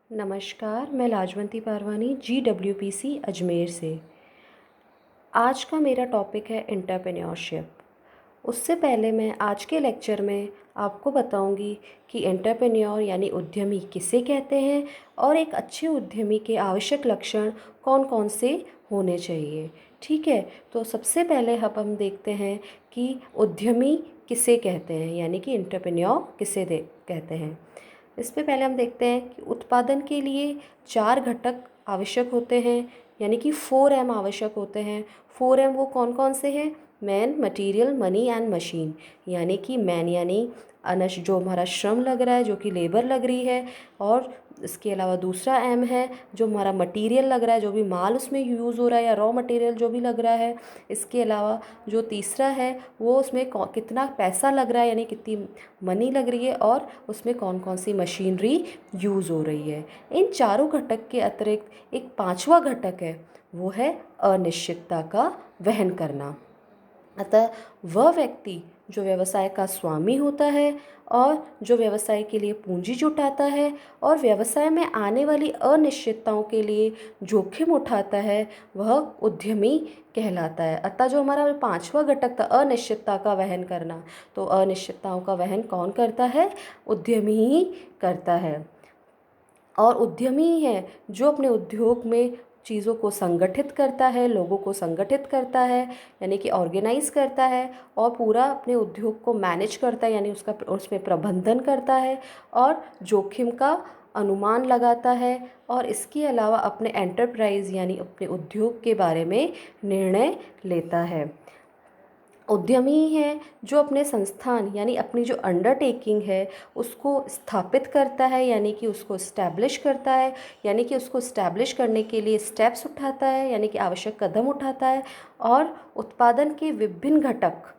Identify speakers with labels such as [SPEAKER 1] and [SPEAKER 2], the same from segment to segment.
[SPEAKER 1] नमस्कार, मैं लाजवंती पारवानी GWPC अजमेर से। आज का मेरा टॉपिक है एंटरप्रेन्योरशिप। उससे पहले मैं आज के लेक्चर में आपको बताऊंगी कि एंटरप्रेन्योर यानी उद्यमी किसे कहते हैं और एक अच्छे उद्यमी के आवश्यक लक्षण कौन कौन से होने चाहिए। ठीक है, तो सबसे पहले हम देखते हैं कि उद्यमी किसे कहते हैं यानी कि एंटरप्रेन्योर किसे कहते हैं। इसमें पहले हम देखते हैं कि उत्पादन के लिए 4 घटक आवश्यक होते हैं यानी कि 4M आवश्यक होते हैं। 4M वो कौन कौन से हैं? Man, material, money and machine. यानी कि मैन यानी जो हमारा श्रम लग रहा है, जो कि लेबर लग रही है, और इसके अलावा दूसरा M है जो हमारा मटेरियल लग रहा है, जो भी माल उसमें यूज़ हो रहा है या रॉ मटेरियल जो भी लग रहा है। इसके अलावा जो तीसरा है वो उसमें कितना पैसा लग रहा है यानी कितनी मनी लग रही है, और उसमें कौन कौन सी मशीनरी यूज़ हो रही है। इन चारों घटक के अतिरिक्त एक पांचवा घटक है, वो है अनिश्चितता का वहन करना। अतः वह व्यक्ति जो व्यवसाय का स्वामी होता है और जो व्यवसाय के लिए पूंजी जुटाता है और व्यवसाय में आने वाली अनिश्चितताओं के लिए जोखिम उठाता है, वह उद्यमी कहलाता है। अतः जो हमारा पांचवा घटक था अनिश्चितता का वहन करना, तो अनिश्चितताओं का वहन कौन करता है? उद्यमी ही करता है। और उद्यमी ही है जो अपने उद्योग में चीज़ों को संगठित करता है, लोगों को संगठित करता है यानी कि ऑर्गेनाइज करता है, और पूरा अपने उद्योग को मैनेज करता है यानी उसमें प्रबंधन करता है और जोखिम का अनुमान लगाता है, और इसके अलावा अपने एंटरप्राइज यानी अपने उद्योग के बारे में निर्णय लेता है। उद्यमी ही है जो अपने संस्थान यानी अपनी जो अंडरटेकिंग है उसको स्थापित करता है यानी कि उसको इस्टेब्लिश करता है, यानी कि उसको इस्टेब्लिश करने के लिए स्टेप्स उठाता है यानी कि आवश्यक कदम उठाता है, और उत्पादन के विभिन्न घटक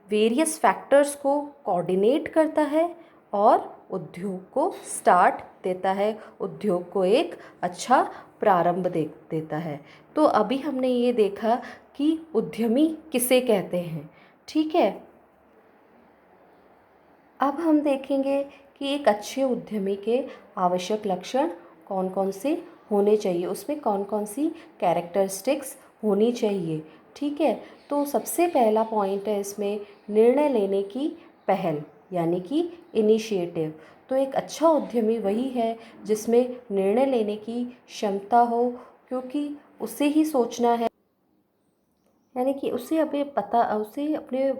[SPEAKER 1] वेरियस फैक्टर्स को कोऑर्डिनेट करता है और उद्योग को स्टार्ट देता है, उद्योग को एक अच्छा प्रारंभ देता है। तो अभी हमने ये देखा कि उद्यमी किसे कहते हैं। ठीक है, अब हम देखेंगे कि एक अच्छे उद्यमी के आवश्यक लक्षण कौन कौन से होने चाहिए, उसमें कौन कौन सी कैरेक्टरिस्टिक्स होनी चाहिए। ठीक है, तो सबसे पहला पॉइंट है इसमें निर्णय लेने की पहल यानी कि इनिशिएटिव। तो एक अच्छा उद्यमी वही है जिसमें निर्णय लेने की क्षमता हो, क्योंकि उसे ही सोचना है यानी कि उसे अपने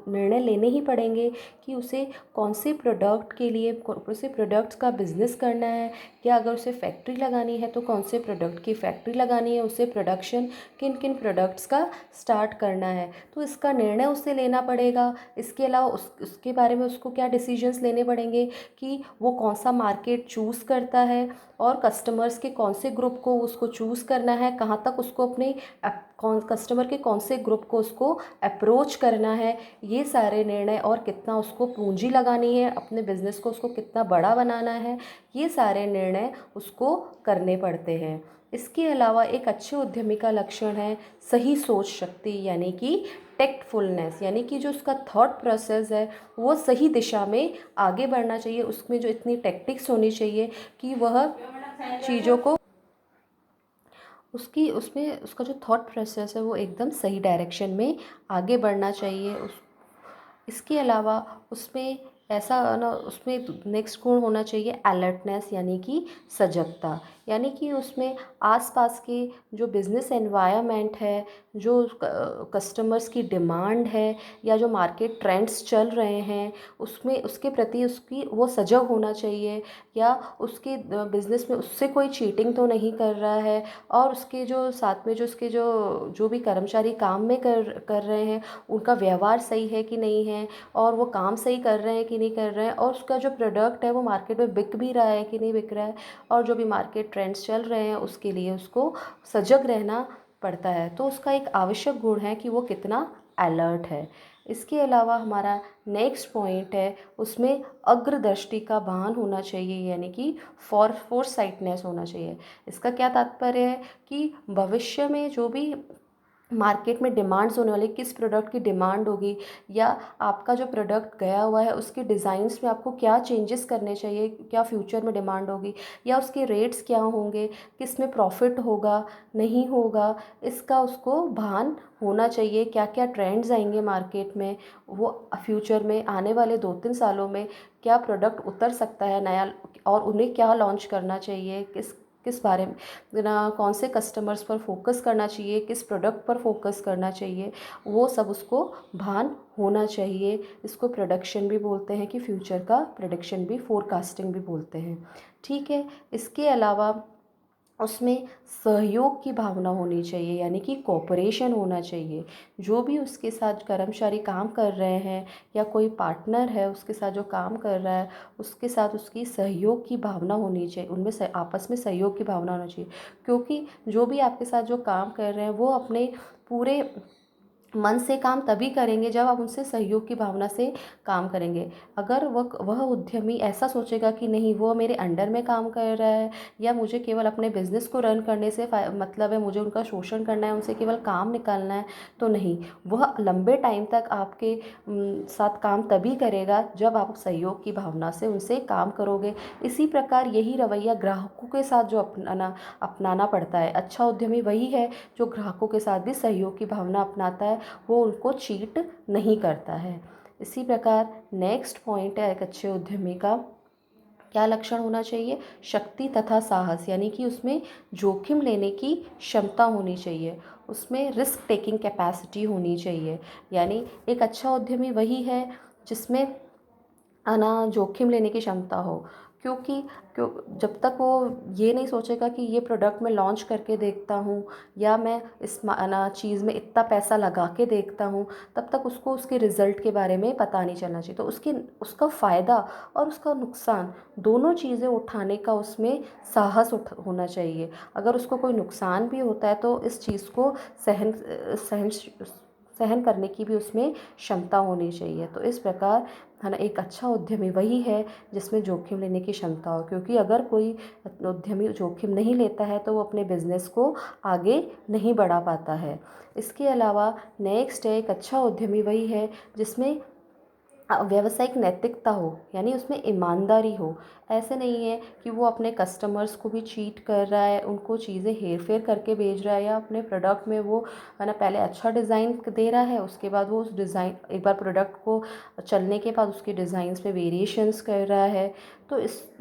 [SPEAKER 1] निर्णय लेने ही पड़ेंगे कि उसे कौन से प्रोडक्ट के लिए उसे प्रोडक्ट्स का बिज़नेस करना है, या अगर उसे फैक्ट्री लगानी है तो कौन से प्रोडक्ट की फैक्ट्री लगानी है, उसे प्रोडक्शन किन किन प्रोडक्ट्स का स्टार्ट करना है, तो इसका निर्णय उसे लेना पड़ेगा। इसके अलावा उसके बारे में उसको क्या डिसीजंस लेने पड़ेंगे कि वो कौन सा मार्केट चूज़ करता है और कस्टमर्स के कौन से ग्रुप को उसको चूज़ करना है, कहाँ तक उसको अपने कस्टमर के कौन से ग्रुप को उसको अप्रोच करना है, ये सारे निर्णय, और कितना उसको पूंजी लगानी है, अपने बिज़नेस को उसको कितना बड़ा बनाना है, ये सारे निर्णय उसको करने पड़ते हैं। इसके अलावा एक अच्छे उद्यमी का लक्षण है सही सोच शक्ति यानी कि टेक्टफुलनेस, यानी कि जो उसका थॉट प्रोसेस है वो सही दिशा में आगे बढ़ना चाहिए, उसमें जो इतनी टेक्टिक्स होनी चाहिए कि वह चीज़ों को उसकी उसमें उसका जो थॉट प्रोसेस है वो एकदम सही डायरेक्शन में आगे बढ़ना चाहिए। इसके अलावा उसमें ऐसा ना उसमें नेक्स्ट गुण होना चाहिए अलर्टनेस यानी कि सजगता, यानी कि उसमें आसपास के जो बिज़नेस एनवायरनमेंट है, जो कस्टमर्स की डिमांड है, या जो मार्केट ट्रेंड्स चल रहे हैं उसमें उसके प्रति उसकी वो सजग होना चाहिए, या उसके बिज़नेस में उससे कोई चीटिंग तो नहीं कर रहा है, और उसके जो साथ में जो उसके जो जो भी कर्मचारी काम में कर रहे हैं उनका व्यवहार सही है कि नहीं है, और वो काम सही कर रहे हैं कि नहीं कर रहे हैं, और उसका जो प्रोडक्ट है वो मार्केट में बिक भी रहा है कि नहीं बिक रहा है, और जो भी मार्केट ट्रेंड्स चल रहे हैं उसके लिए उसको सजग रहना पड़ता है। तो उसका एक आवश्यक गुण है कि वो कितना अलर्ट है। इसके अलावा हमारा नेक्स्ट पॉइंट है उसमें अग्रदृष्टि का भान होना चाहिए यानी कि फोरसाइटनेस होना चाहिए। इसका क्या तात्पर्य है कि भविष्य में जो भी मार्केट में डिमांड्स होने वाली, किस प्रोडक्ट की डिमांड होगी, या आपका जो प्रोडक्ट गया हुआ है उसके डिज़ाइंस में आपको क्या चेंजेस करने चाहिए, क्या फ्यूचर में डिमांड होगी, या उसके रेट्स क्या होंगे, किस में प्रॉफिट होगा नहीं होगा, इसका उसको भान होना चाहिए। क्या क्या ट्रेंड्स आएंगे मार्केट में, वो फ्यूचर में आने वाले 2-3 सालों में क्या प्रोडक्ट उतर सकता है नया, और उन्हें क्या लॉन्च करना चाहिए, किस किस बारे में ना, कौन से कस्टमर्स पर फोकस करना चाहिए, किस प्रोडक्ट पर फोकस करना चाहिए, वो सब उसको भान होना चाहिए। इसको प्रोडक्शन भी बोलते हैं, कि फ्यूचर का प्रोडक्शन भी, फोरकास्टिंग भी बोलते हैं। ठीक है। इसके अलावा उसमें सहयोग की भावना होनी चाहिए, यानी कि कोऑपरेशन होना चाहिए। जो भी उसके साथ कर्मचारी काम कर रहे हैं, या कोई पार्टनर है उसके साथ जो काम कर रहा है, उसके साथ उसकी सहयोग की भावना होनी चाहिए, उनमें आपस में सहयोग की भावना होनी चाहिए। क्योंकि जो भी आपके साथ जो काम कर रहे हैं वो अपने पूरे मन से काम तभी करेंगे जब आप उनसे सहयोग की भावना से काम करेंगे। अगर वह उद्यमी ऐसा सोचेगा कि नहीं, वो मेरे अंडर में काम कर रहा है, या मुझे केवल अपने बिजनेस को रन करने से मतलब है, मुझे उनका शोषण करना है, उनसे केवल काम निकालना है, तो नहीं, वह लंबे टाइम तक आपके साथ काम तभी करेगा जब आप सहयोग की भावना से उनसे काम करोगे। इसी प्रकार यही रवैया ग्राहकों के साथ जो अपनाना पड़ता है। अच्छा उद्यमी वही है जो ग्राहकों के साथ भी सहयोग की भावना अपनाता है, वो उनको चीट नहीं करता है। इसी प्रकार नेक्स्ट पॉइंट है एक अच्छे उद्यमी का क्या लक्षण होना चाहिए, शक्ति तथा साहस, यानी कि उसमें जोखिम लेने की क्षमता होनी चाहिए, उसमें रिस्क टेकिंग कैपेसिटी होनी चाहिए। यानी एक अच्छा उद्यमी वही है जिसमें जोखिम लेने की क्षमता हो। क्योंकि क्यों, जब तक वो ये नहीं सोचेगा कि ये प्रोडक्ट मैं लॉन्च करके देखता हूँ, या मैं इस चीज़ में इतना पैसा लगा के देखता हूँ, तब तक उसको उसके रिज़ल्ट के बारे में पता नहीं चलना चाहिए। तो उसका फ़ायदा और उसका नुकसान दोनों चीज़ें उठाने का उसमें साहस होना चाहिए। अगर उसको कोई नुकसान भी होता है तो इस चीज़ को सहन सहन सहन करने की भी उसमें क्षमता होनी चाहिए। तो इस प्रकार है ना, एक अच्छा उद्यमी वही है जिसमें जोखिम लेने की क्षमता हो। क्योंकि अगर कोई उद्यमी जोखिम नहीं लेता है तो वो अपने बिजनेस को आगे नहीं बढ़ा पाता है। इसके अलावा नेक्स्ट है, एक अच्छा उद्यमी वही है जिसमें व्यावसायिक नैतिकता हो, यानी उसमें ईमानदारी हो। ऐसे नहीं है कि वो अपने कस्टमर्स को भी चीट कर रहा है, उनको चीज़ें हेर फेर करके भेज रहा है, या अपने प्रोडक्ट में वो है ना पहले अच्छा डिज़ाइन दे रहा है, उसके बाद वो उस डिज़ाइन, एक बार प्रोडक्ट को चलने के बाद उसके डिज़ाइंस में वेरिएशंस कर रहा है। तो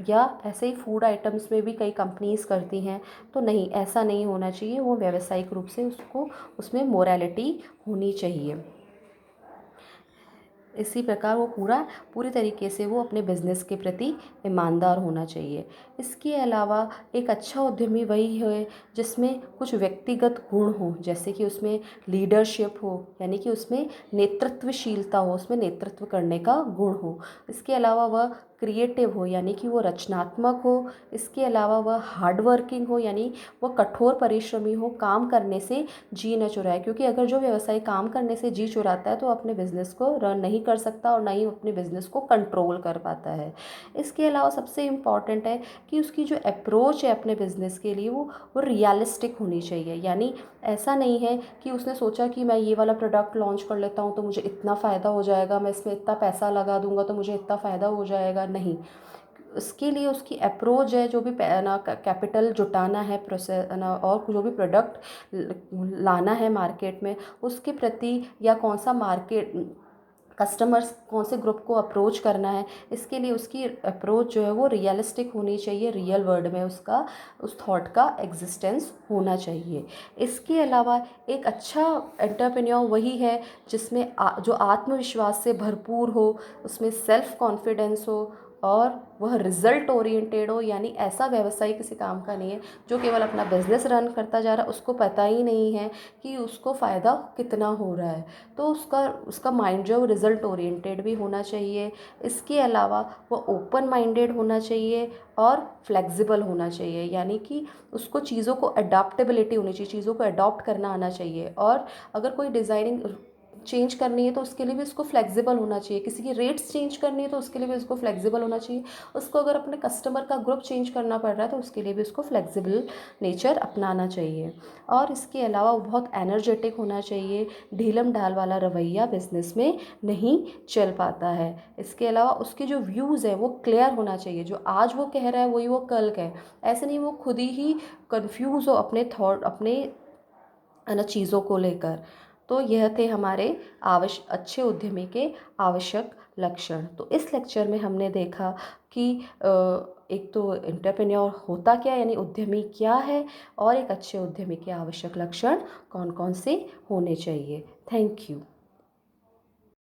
[SPEAKER 1] या ऐसे ही फूड आइटम्स में भी कई कंपनीज़ करती हैं। तो नहीं, ऐसा नहीं होना चाहिए। वो व्यावसायिक रूप से उसको, उसमें मोरालिटी होनी चाहिए। इसी प्रकार वो पूरी तरीके से वो अपने बिजनेस के प्रति ईमानदार होना चाहिए। इसके अलावा एक अच्छा उद्यमी वही है जिसमें कुछ व्यक्तिगत गुण हो, जैसे कि उसमें लीडरशिप हो, यानी कि उसमें नेतृत्वशीलता हो, उसमें नेतृत्व करने का गुण हो। इसके अलावा वह क्रिएटिव हो, यानी कि वो रचनात्मक हो। इसके अलावा वह हार्ड वर्किंग हो, यानी वह कठोर परिश्रमी हो, काम करने से जी न चुराए। क्योंकि अगर जो व्यवसायी काम करने से जी चुराता है तो अपने बिजनेस को रन नहीं कर सकता, और ना ही अपने बिजनेस को कंट्रोल कर पाता है। इसके अलावा सबसे इम्पॉर्टेंट है कि उसकी जो अप्रोच है अपने बिजनेस के लिए, वो रियलिस्टिक होनी चाहिए। यानी ऐसा नहीं है कि उसने सोचा कि मैं ये वाला प्रोडक्ट लॉन्च कर लेता हूँ तो मुझे इतना फ़ायदा हो जाएगा, मैं इसमें इतना पैसा लगा दूंगा तो मुझे इतना फ़ायदा हो जाएगा। नहीं, उसके लिए उसकी अप्रोच है, जो भी ना कैपिटल जुटाना है, प्रोसेस ना, और जो भी प्रोडक्ट लाना है मार्केट में, उसके प्रति, या कौन सा मार्केट कस्टमर्स, कौन से ग्रुप को अप्रोच करना है, इसके लिए उसकी अप्रोच जो है वो रियलिस्टिक होनी चाहिए। रियल वर्ल्ड में उसका, उस थॉट का एग्जिस्टेंस होना चाहिए। इसके अलावा एक अच्छा एंटरप्रेन्योर वही है जिसमें जो आत्मविश्वास से भरपूर हो, उसमें सेल्फ कॉन्फिडेंस हो, और वह रिज़ल्ट ओरिएंटेड हो। यानी ऐसा व्यवसाय किसी काम का नहीं है जो केवल अपना बिजनेस रन करता जा रहा है, उसको पता ही नहीं है कि उसको फ़ायदा कितना हो रहा है। तो उसका उसका माइंड जो है वो रिज़ल्ट ओरिएंटेड भी होना चाहिए। इसके अलावा वो ओपन माइंडेड होना चाहिए और फ्लेक्सिबल होना चाहिए, यानी कि उसको चीज़ों को अडॉप्टेबिलिटी होनी चाहिए, चीज़ों को अडॉप्ट करना आना चाहिए। और अगर कोई डिज़ाइनिंग चेंज करनी है तो उसके लिए भी उसको फ्लेक्सिबल होना चाहिए, किसी की रेट्स चेंज करनी है तो उसके लिए भी उसको फ्लेक्सिबल होना चाहिए, उसको अगर अपने कस्टमर का ग्रुप चेंज करना पड़ रहा है तो उसके लिए भी उसको फ्लेक्सिबल नेचर अपनाना चाहिए। और इसके अलावा वो बहुत एनर्जेटिक होना चाहिए, ढीलम ढाल वाला रवैया बिज़नेस में नहीं चल पाता है। इसके अलावा उसके जो व्यूज़ है वो क्लियर होना चाहिए, जो आज वो कह रहा है वही वो कल कहे, ऐसे नहीं वो खुद ही कंफ्यूज हो अपने थॉट अपने है ना चीज़ों को लेकर। तो यह थे हमारे अच्छे उद्यमी के आवश्यक लक्षण। तो इस लेक्चर में हमने देखा कि एक तो एंटरप्रेन्योर होता क्या यानी उद्यमी क्या है, और एक अच्छे उद्यमी के आवश्यक लक्षण कौन कौन से होने चाहिए। Thank you.